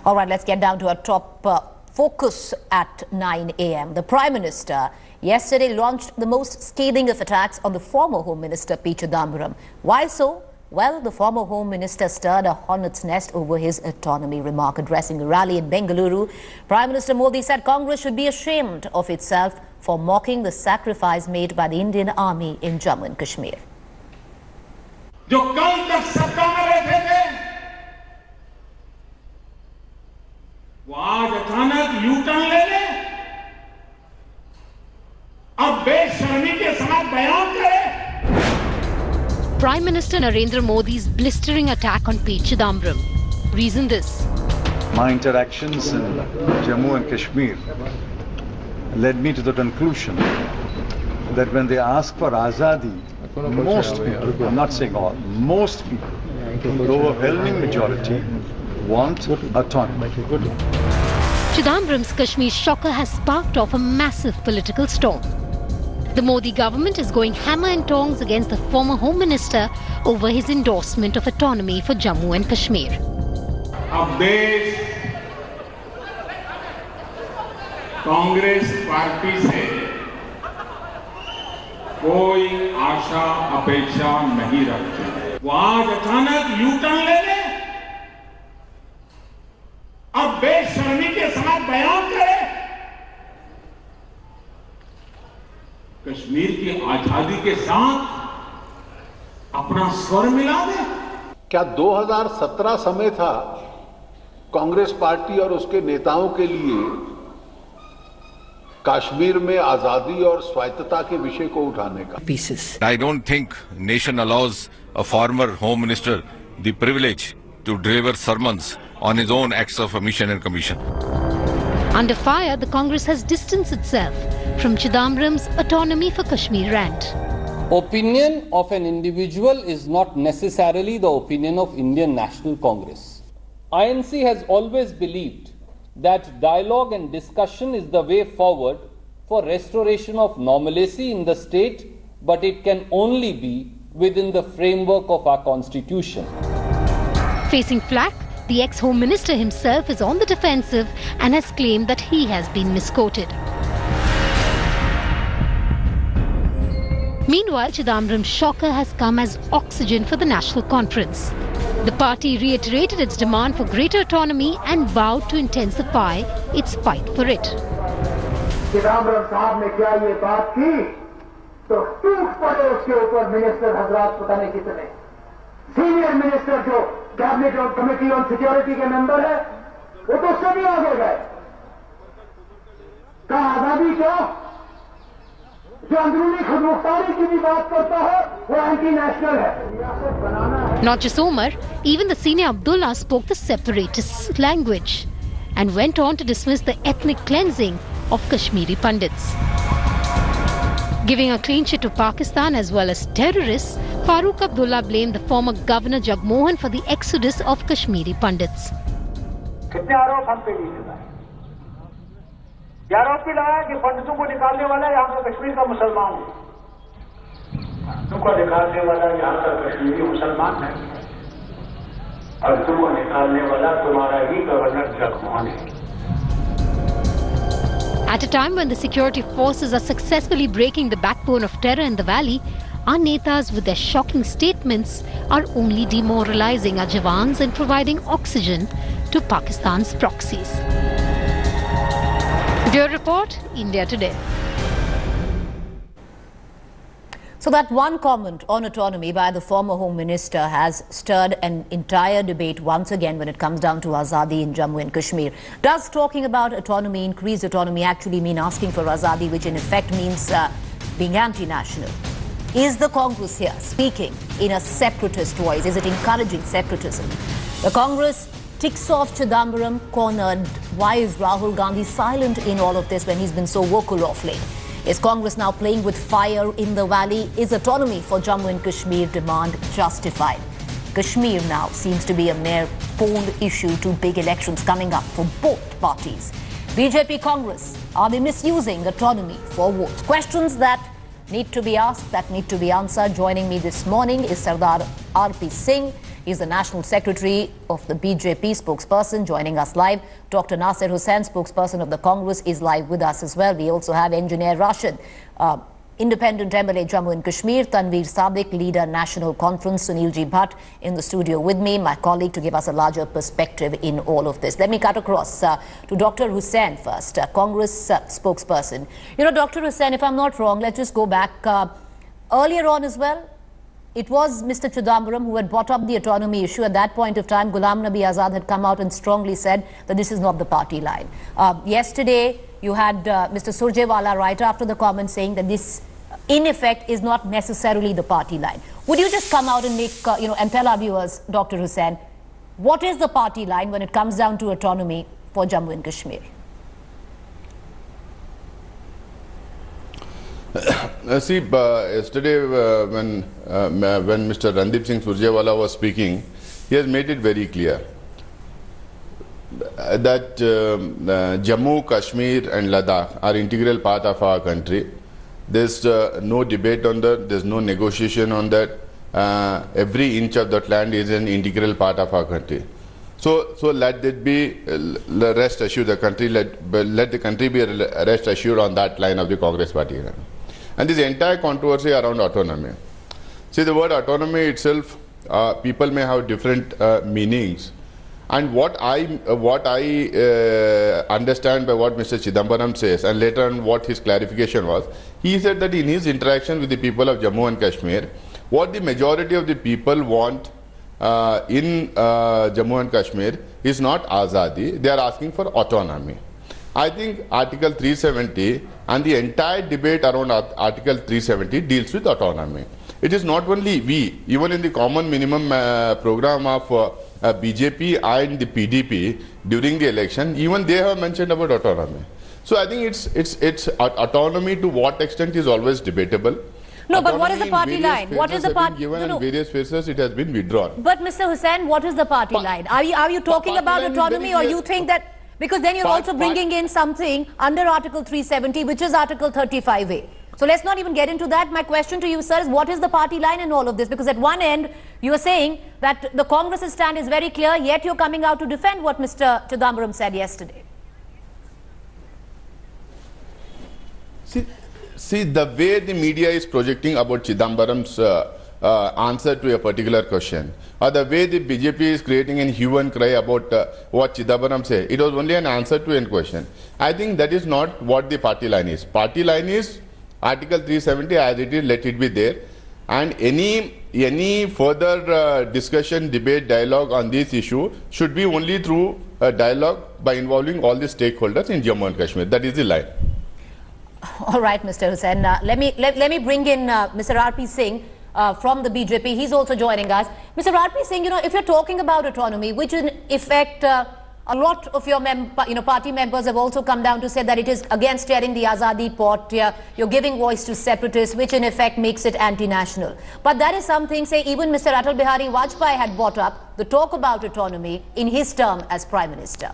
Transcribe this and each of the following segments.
All right, let's get down to our top focus at 9 a.m. The Prime Minister yesterday launched the most scathing of attacks on the former Home Minister P. Chidambaram. Why so? Well, the former Home Minister stirred a hornet's nest over his autonomy remark. Addressing a rally in Bangalore, Prime Minister Modi said Congress should be ashamed of itself for mocking the sacrifice made by the Indian Army in Jammu and Kashmir. जो कल तक सत्ता में बैठे थे वो आज अचानक यू टर्न ले ले, अब बेशर्मी के साथ बयान करे। Prime Minister Narendra Modi's blistering attack on P. Chidambaram. Reason this: my interactions in Jammu and Kashmir led me to the conclusion that when they ask for azadi, most people, I'm not saying all, most people, the overwhelming majority, want autonomy. Chidambaram's Kashmir shocker has sparked off a massive political storm. The Modi government is going hammer and tongs against the former Home Minister over his endorsement of autonomy for Jammu and Kashmir. अब देश Congress party से कोई आशा अपेक्षा नहीं रखते। वो आज अचानक यू टर्न ले ले, अब बेशर्मी के साथ बयान करे, कश्मीर की आजादी के साथ अपना स्वर मिला दे। क्या 2017 समय था कांग्रेस पार्टी और उसके नेताओं के लिए कश्मीर में आजादी और स्वायत्तता के विषय को उठाने का? I don't think nation allows a former home minister the privilege to deliver sermons on his own acts of omission and commission. Under fire, the Congress has distanced itself from Chidambaram's autonomy for Kashmir rant. Opinion of an individual is not necessarily the opinion of Indian National Congress. INC has always believed that dialogue and discussion is the way forward for restoration of normalcy in the state, but it can only be within the framework of our constitution. Facing flack, the ex-Home Minister himself is on the defensive and has claimed that he has been misquoted. Meanwhile, Chidambaram's shocker has come as oxygen for the National Conference. The party reiterated its demand for greater autonomy and vowed to intensify its fight for it. Chidambaram साहब ने क्या ये बात की तो टूट पड़े उसके ऊपर मिनिस्टर हजरात पता नहीं कितने सीनियर मिनिस्टर जो कैबिनेट और कमेटी ऑन सिक्योरिटी के मेंबर है वो तो सभी आगे गए। कहा आजादी क्या, जो अंदरूनी खुदमुख्तारी की भी बात करता है वो एंटी नेशनल है। Not just Omar, even the senior Abdullah spoke the separatist language and went on to dismiss the ethnic cleansing of Kashmiri Pandits. Giving a clean sheet to Pakistan as well as terrorists, Farooq Abdullah blamed the former Governor Jagmohan for the exodus of Kashmiri Pandits. कितने आरोप हम पे नहीं लगाए? ये आरोप भी लगाया कि पंडितों को निकालने वाला यहाँ का कश्मीर का मुसलमान है। पंडितों को निकालने वाला यहाँ का कश्मीरी मुसलमान है और तुमको निकालने वाला तुम्हारा ही गवर्नर जगमोहन है। At a time when the security forces are successfully breaking the backbone of terror in the valley, our netas with their shocking statements are only demoralizing our jawans and providing oxygen to Pakistan's proxies. Bureau Report, India Today. So that one comment on autonomy by the former Home Minister has stirred an entire debate once again when it comes down to Azadi in Jammu and Kashmir. Does talking about autonomy, increased autonomy, actually mean asking for Azadi, which in effect means being anti-national? Is the Congress here speaking in a separatist voice? Is it encouraging separatism? The Congress ticks off Chidambaram cornered. Why is Rahul Gandhi silent in all of this when he's been so vocal of late? Is Congress now playing with fire in the valley? Is autonomy for Jammu and Kashmir demand justified? Kashmir now seems to be a mere pawned issue to big elections coming up for both parties. BJP Congress, are they misusing autonomy for votes? Questions that need to be asked, that need to be answered. Joining me this morning is Sardar R.P. Singh. He's the National Secretary of the BJP spokesperson, joining us live. Dr. Nasir Hussain, spokesperson of the Congress, is live with us as well. We also have Engineer Rashid, Independent MLA Jammu and Kashmir, Tanveer Sadiq, Leader National Conference, Sunilji Bhatt in the studio with me, my colleague, to give us a larger perspective in all of this. Let me cut across to Dr. Hussain first, Congress spokesperson. You know, Dr. Hussain, if I'm not wrong, let's just go back earlier on as well. It was Mr. Chidambaram who had brought up the autonomy issue. At that point of time, Ghulam Nabi Azad had come out and strongly said that this is not the party line. Yesterday, you had Mr. Surjewala right after the comment saying that this, in effect, is not necessarily the party line. Would you just come out and make, and tell our viewers, Dr. Hussain, what is the party line when it comes down to autonomy for Jammu and Kashmir? See, yesterday when Mr. Randeep Singh Surjewala was speaking, he has made it very clear that Jammu, Kashmir and Ladakh are integral part of our country. There's no debate on that, there's no negotiation on that. Every inch of that land is an integral part of our country. So let it be rest assured, the country let the country be rest assured on that line of the Congress party. And this entire controversy around autonomy. See, the word autonomy itself, people may have different meanings. And what I understand by what Mr. Chidambaram says, and later on what his clarification was, he said that in his interaction with the people of Jammu and Kashmir, what the majority of the people want in Jammu and Kashmir is not Azadi, they are asking for autonomy. I think Article 370 and the entire debate around Article 370 deals with autonomy. It is not only we, even in the common minimum program of BJP and the PDP during the election, even they have mentioned about autonomy. So I think it's autonomy to what extent is always debatable. No, but what is the party line? What is the party? Given in various phases, it has been withdrawn. But Mr. Hussain, what is the party line? Are you talking about autonomy, or you think that? Because then you're also bringing in something under Article 370, which is Article 35A. So let's not even get into that. My question to you, sir, is what is the party line in all of this? Because at one end, you are saying that the Congress's stand is very clear, yet you're coming out to defend what Mr. Chidambaram said yesterday. See, the way the media is projecting about Chidambaram's answer to a particular question, or the way the BJP is creating a hue and cry about what Chidambaram said, it was only an answer to a question. I think that is not what the party line is. Party line is Article 370 as it is, let it be there. And any further discussion, debate, dialogue on this issue should be only through a dialogue by involving all the stakeholders in Jammu and Kashmir. That is the line. All right, Mr. Hussain. Let me bring in Mr. R.P. Singh from the BJP. He's also joining us. Mr. R.P. Singh, if you're talking about autonomy, which in effect a lot of your party members have also come down to say that it is again steering the Azadi pot. You're giving voice to separatists, which in effect makes it anti-national. But that is something, say, even Mr. Atal Bihari Vajpayee had brought up the talk about autonomy in his term as Prime Minister.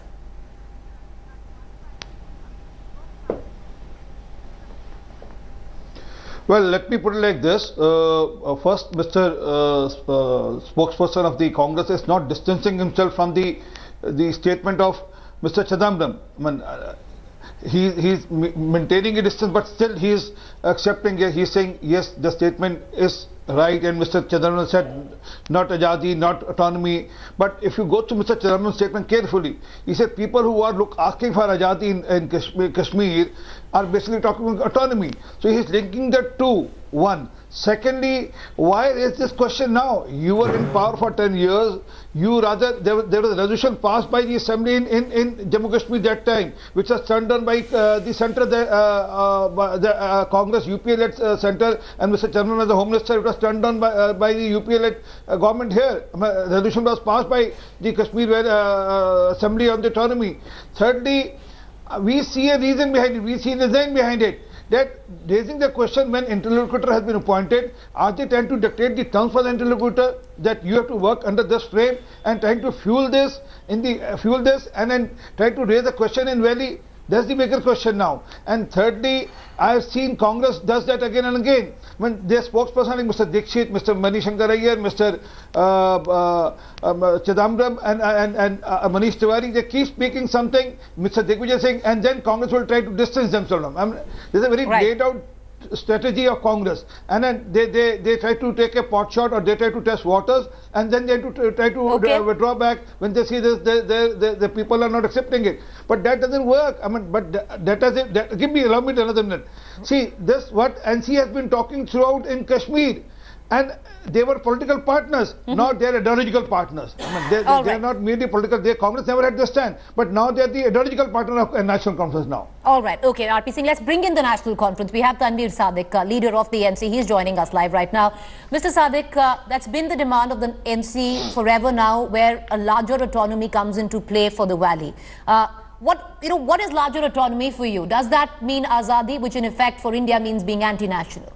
Well, let me put it like this. First, Mr. Spokesperson of the Congress is not distancing himself from the statement of Mr. Chidambaram. I mean, he's maintaining a distance, but still he is accepting it. He's saying, yes, the statement is right, and Mr. Chidambaram said not Azadi, not autonomy. But if you go to Mr. Chidambaram's statement carefully, he said people who are asking for Azadi in Kashmir are basically talking about autonomy. So he's linking the two. One. Secondly, why is this question now? You were in power for 10 years. There was a resolution passed by the assembly in Jammu Kashmir that time, which was turned down by the centre, the Congress UPA-led centre, and Mr. Chairman as the Home Minister. It was turned down by the UPA-led government here. A resolution was passed by the Kashmir Assembly on the autonomy. Thirdly, we see a reason behind it. We see a design behind it. That raising the question when interlocutor has been appointed, are they trying to dictate the terms for the interlocutor, that you have to work under this frame, and trying to fuel this and then try to raise a question in very That's the bigger question now. And thirdly, I have seen Congress does that again and again. When their spokesperson like Mr. Dixit, Mr. Manishankar Iyer, Mr. Chidambaram and Manish Tiwari, they keep speaking something, Mr. Digvijay Singh, and then Congress will try to distance themselves. I mean, there's a very laid out strategy of Congress, and then they try to take a pot shot, or they try to test waters, and then they try to withdraw back when they see this, the people are not accepting it. But that doesn't work. I mean, but allow me another minute. See, this what NC has been talking throughout in Kashmir, and they were political partners. Now they are ideological partners. I mean, they are not merely political. Congress never had this stand, but now they are the ideological partner of a national conference now. All right, okay, RP Singh, let's bring in the national conference. We have Tanveer Sadiq, leader of the NC. He's joining us live right now. Mr. Sadiq, that's been the demand of the NC forever now, where a larger autonomy comes into play for the valley. What is larger autonomy for you? Does that mean Azadi, which in effect for India means being anti-national?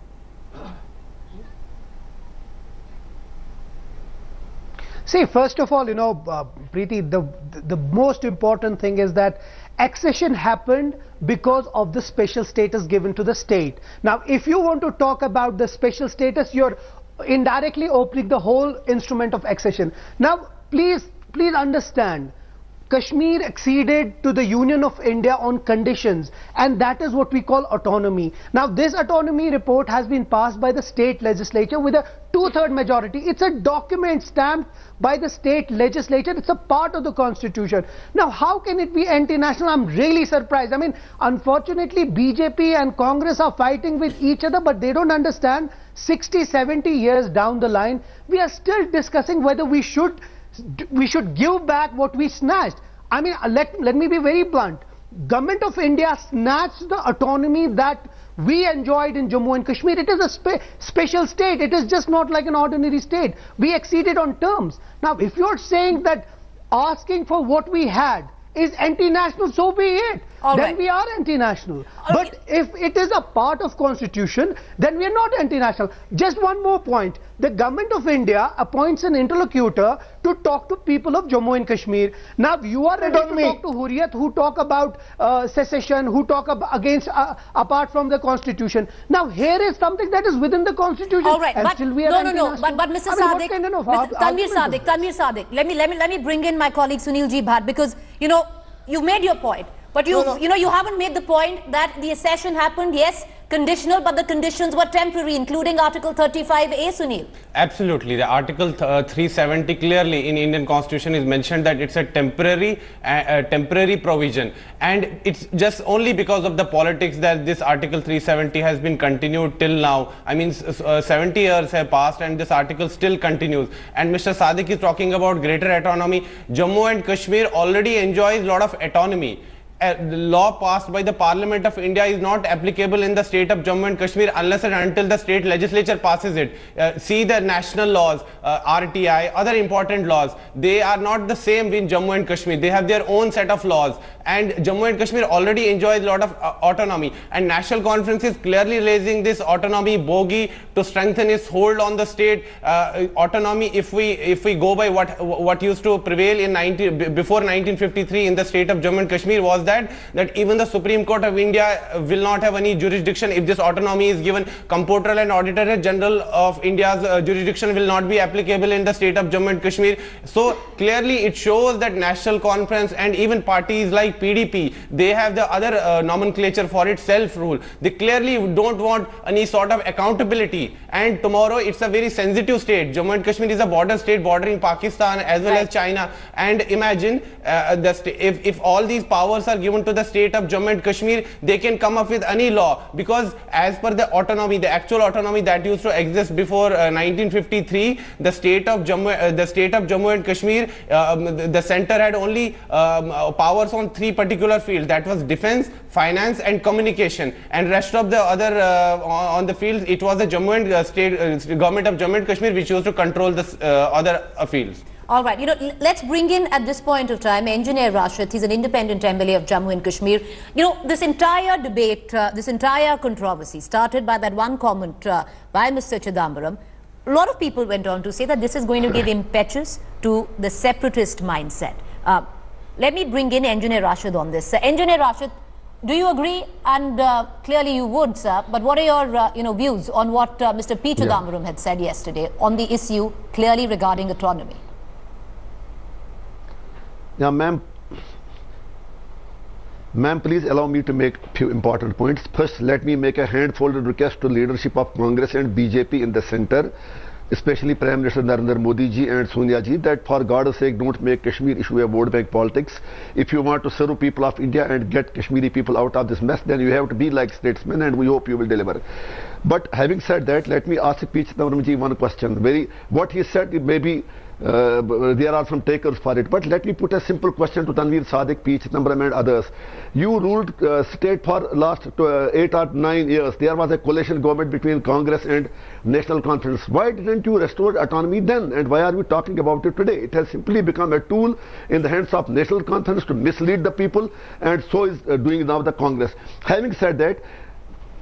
See, first of all, Preeti, the most important thing is that accession happened because of the special status given to the state. Now, if you want to talk about the special status, you're indirectly opening the whole instrument of accession. Now, please understand, Kashmir acceded to the Union of India on conditions, and that is what we call autonomy. Now, this autonomy report has been passed by the state legislature with a 2/3 majority. It's a document stamped by the state legislature. It's a part of the constitution. Now, how can it be anti-national? I'm really surprised. I mean, unfortunately, BJP and Congress are fighting with each other, but they don't understand 60, 70 years down the line, we are still discussing whether we should give back what we snatched. I mean, let me be very blunt. Government of India snatched the autonomy that we enjoyed in Jammu and Kashmir. It is a special state. It is just not like an ordinary state. We exceeded on terms. Now, if you're saying that asking for what we had is anti-national, so be it. Then we are anti-national. But if it is a part of constitution, then we are not anti-national. Just one more point. The government of India appoints an interlocutor to talk to people of Jammu and Kashmir. Now you are ready to talk to Hurriyat, who talk about secession, who talk against apart from the constitution. Now here is something that is within the constitution. All right, but Mr. Sadiq, Tanveer Sadiq, let me bring in my colleague Sunil Ji Bhatt, because you made your point. But you haven't made the point that the accession happened, yes, conditional, but the conditions were temporary, including Article 35A, Sunil. Absolutely. The Article 370 clearly in Indian Constitution is mentioned that it's a temporary provision. And it's just only because of the politics that this Article 370 has been continued till now. I mean, 70 years have passed and this article still continues. And Mr. Sadiq is talking about greater autonomy. Jammu and Kashmir already enjoys a lot of autonomy. The law passed by the Parliament of India is not applicable in the state of Jammu and Kashmir unless and until the state legislature passes it. See the national laws, RTI, other important laws. They are not the same in Jammu and Kashmir. They have their own set of laws. And Jammu and Kashmir already enjoys a lot of autonomy. And National Conference is clearly raising this autonomy bogey to strengthen its hold on the state. Autonomy, if we go by what used to prevail in before 1953 in the state of Jammu and Kashmir, was that even the Supreme Court of India will not have any jurisdiction if this autonomy is given. Comptroller and Auditor General of India's jurisdiction will not be applicable in the state of Jammu and Kashmir. So clearly it shows that National Conference and even parties like PDP, they have the other nomenclature for its self-rule. They clearly don't want any sort of accountability. And tomorrow it's a very sensitive state. Jammu and Kashmir is a border state bordering Pakistan as well as China. And imagine if all these powers are given to the state of Jammu and Kashmir, they can come up with any law, because as per the autonomy, the actual autonomy that used to exist before 1953, the state of Jammu and Kashmir, the center had only powers on 3 particular fields, that was defense, finance and communication, and rest of the other on the fields, it was the Jammu and state government of Jammu and Kashmir which used to control the other fields. All right, let's bring in at this point of time Engineer Rashid. He's an independent MLA of Jammu and Kashmir. This entire debate, this entire controversy started by that one comment by Mr. Chidambaram. A lot of people went on to say that this is going to give impetus to the separatist mindset. Let me bring in Engineer Rashid on this. Engineer Rashid, Do you agree? And clearly you would, sir. But what are your views on what Mr. P. Chidambaram had said yesterday on the issue clearly regarding autonomy? Yeah, ma'am, please allow me to make a few important points. First, let me make a handfolded request to leadership of Congress and BJP in the center, especially Prime Minister Narendra Modi ji and Sonia ji, that for God's sake don't make Kashmir issue a vote bank politics. If you want to serve people of India and get Kashmiri people out of this mess, then you have to be like statesmen, and we hope you will deliver. But having said that, let me ask P. Chidambaram ji one question. What he said, maybe there are some takers for it, but let me put a simple question to Tanveer Sadiq, P. Chidambaram and others. You ruled state for last 8 or 9 years. There was a coalition government between Congress and National Conference. Why didn't you restore autonomy then, and why are you talking about it today? It has simply become a tool in the hands of National Conference to mislead the people, and so is doing now the Congress. Having said that,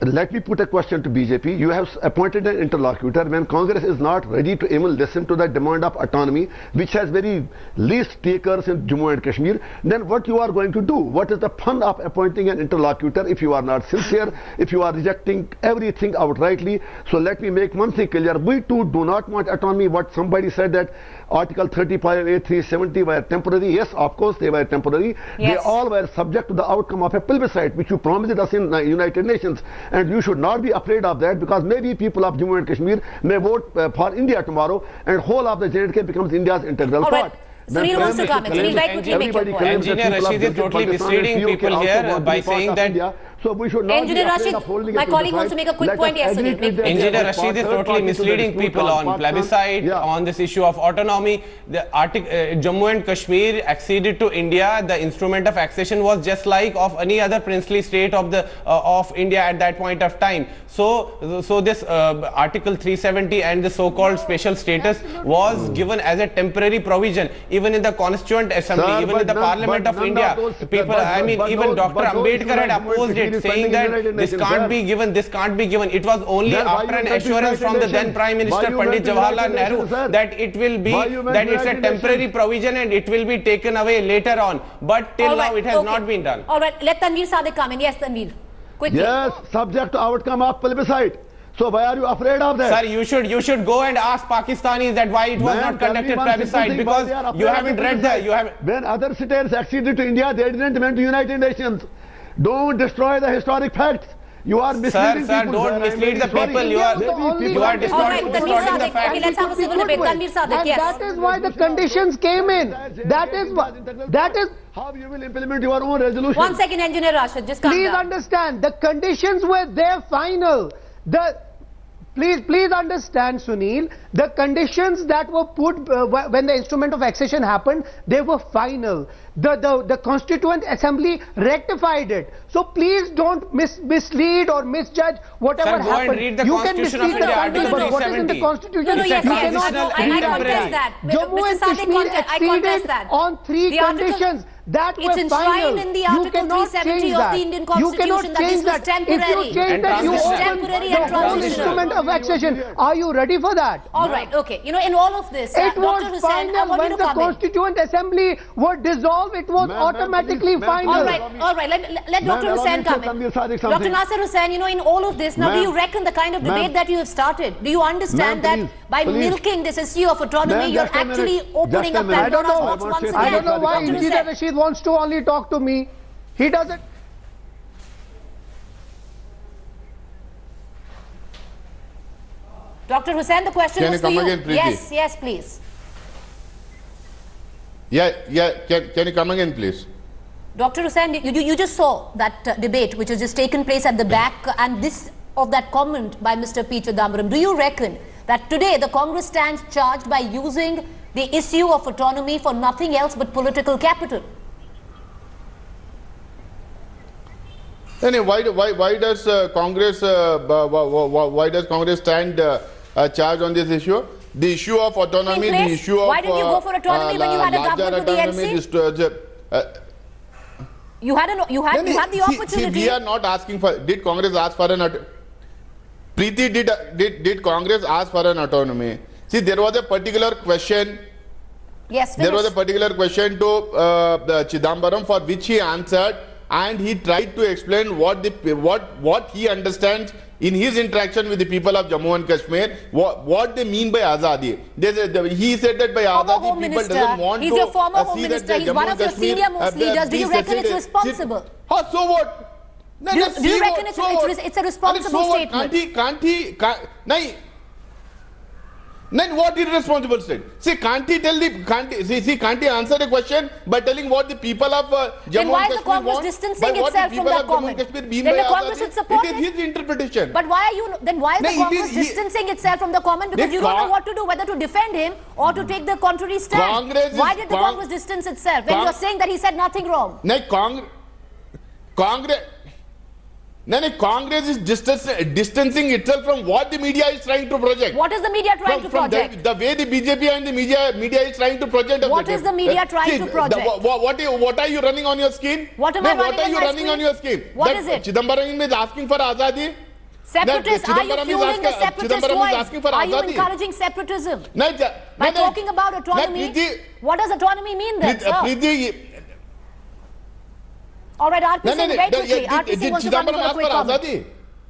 let me put a question to BJP. You have appointed an interlocutor. When Congress is not ready to even listen to the demand of autonomy, which has very least takers in Jammu and Kashmir, then what you are going to do? What is the fun of appointing an interlocutor if you are not sincere, if you are rejecting everything outrightly? So let me make one thing clear. We too do not want autonomy. What somebody said that Article 35A, 370 were temporary. Yes, of course they were temporary. Yes. They all were subject to the outcome of a plebiscite, which you promised us in the United Nations. And you should not be afraid of that, because maybe people of Jammu and Kashmir may vote for India tomorrow, and whole of the J&K becomes India's integral part. Sunil wants to come in. Sunil, very quickly make your point. Engineer Rashid is totally misleading people here by saying that... So we should not Engineer Rashid, my colleague wants to make a quick point. Yes, Engineer Rashid is totally misleading people on plebiscite, on this issue of autonomy. The Jammu and Kashmir acceded to India. The instrument of accession was just like of any other princely state of India at that point of time. So this Article 370 and the so-called special status was given as a temporary provision. Even in the Constituent Assembly, even in the Parliament of India, people, I mean, even Dr. Ambedkar had opposed it, saying that this can't be given, this can't be given. It was only after an assurance from the then Prime Minister Pandit Jawaharlal Nehru that it will be, that it's a temporary provision and it will be taken away later on. But till now it has not been done. All right, let Tanveer Sadiq come in. Yes, Tanveer, quickly. Yes, subject to outcome of plebiscite. So why are you afraid of that? Sir, you should go and ask Pakistanis that why it was not conducted plebiscite, because you haven't read When other states acceded to India, they didn't went to United Nations. Don't destroy the historic facts. You are misleading people. Sir, don't mislead the people. You are distorting the facts. Okay, let's have a civil debate. Tanveer Sadiq, yes. That is why the conditions came in. That is how you will implement your own resolution. 1 second, Engineer Rashid, just calm down. Please understand, the conditions were there final. Please understand, Sunil, the conditions that were put when the instrument of accession happened, they were final. The Constituent Assembly rectified it. So please don't mislead or misjudge whatever happened. Sir, go and read the Constitution of India, Article 370. What is in the Constitution? Yes, I contest that. Jammu and Kashmir acceded on 3 conditions. That it's enshrined in the Article 370 of the Indian Constitution that this was temporary. If you change that, you temporary and transitional. Instrument of accession. Are you ready for that? All right, okay. You know, in all of this, it was final when the Constituent Assembly were dissolved. It was automatically final. All right. Let Dr. Hussain come in. Dr. Nasser Hussain, you know, in all of this, now do you reckon the kind of debate that you have started, do you understand that by milking this issue of autonomy, you're actually opening up Pandora's box once again? I don't know why Engineer Rashid wants to only talk to me. He doesn't. Dr. Hussain, the question was to you. Again, please? Yes, please. Can you come again, please? Dr. Hussain, you just saw that debate which has just taken place at the back, and this of that comment by Mr. P. Chidambaram. Do you reckon that today the Congress stands charged by using the issue of autonomy for nothing else but political capital? Why does Congress stand charged on this issue? The issue of autonomy, the issue of why did you go for autonomy when you had a government with the NC? You had the opportunity. See, we are not asking for. Did Congress ask for an? Preeti, did Congress ask for an autonomy? See, there was a particular question. Yes, there was a particular question to Chidambaram for which he answered, and he tried to explain what he understands in his interaction with the people of Jammu and Kashmir, what they mean by Azadi. He said that by Azadi, people doesn't want to... He's your former Home Minister. He's one of your senior most leaders. Do you reckon it's responsible? So what? Do you reckon it's a responsible statement? Then what is responsible state? See, can't he answer the question by telling what the people of Jammu and Kashmir want? Then why is the Congress distancing itself from that comment? Then the Congress should support it. It is his interpretation. But why are you? Then why is the Congress distancing itself from the comment? Because you don't know what to do, whether to defend him or to take the contrary stand. Why did the Congress distance itself when you are saying that he said nothing wrong? Congress is distancing itself from what the media is trying to project. What is the media trying to project? The way the BJP and the media is trying to project. What is the media trying to project? What are you running on your screen? What am I running on your screen? What is it? Chidambaram is asking for Azadi. Separatists, are you fueling the separatist voice? Are you encouraging separatism? By talking about autonomy, what does autonomy mean then, sir? All right, RP Singh, very quickly. RP Singh wants to come in for a quick comment.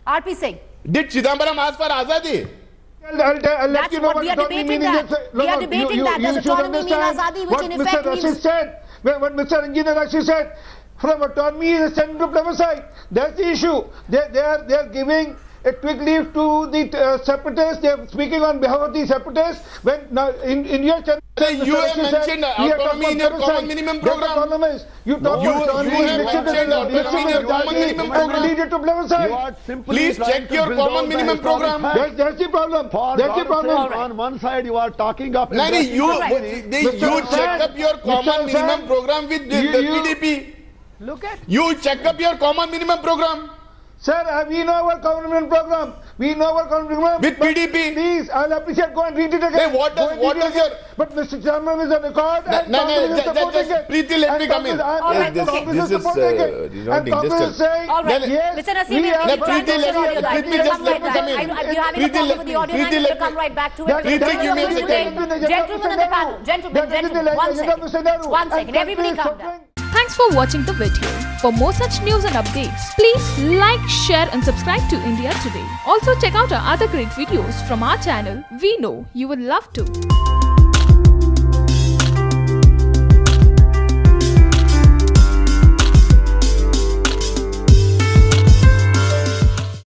RP Singh. Did Chidambaram ask for Azadi? That's what we are debating that. We are debating that. Does autonomy mean Azadi, which in effect means... What Mr. Engineer Rashid said, from autonomy is sent to plebiscite. That's the issue. They are giving a quick leave to the separatists. They are speaking on behalf of the separatists. When now in your channel, you have mentioned autonomy in your common minimum program. You talk about autonomy in your common minimum program. Lead it to plebiscite. Please check your common minimum program. That's the problem. That's the problem. On one side, you are talking up. You check up your common minimum program with the PDP. Look at you check up your common minimum program. Sir, we know our common minimum program. We know our common minimum with PDP. Please, I'll appreciate. Go and read it again. Hey, what does your? But Mr. Chairman is on record. Just Preeti, let me come in. This is resounding. All right, Mr. Naseem, Preeti, let me come in. You having a problem with the audio line? You come right back to it. Preeti, give me a second. Gentlemen in the panel, gentlemen, 1 second. 1 second. Everybody calm down. Thanks for watching the video. For more such news and updates, please like, share and subscribe to India Today. Also check out our other great videos from our channel. We know you would love to.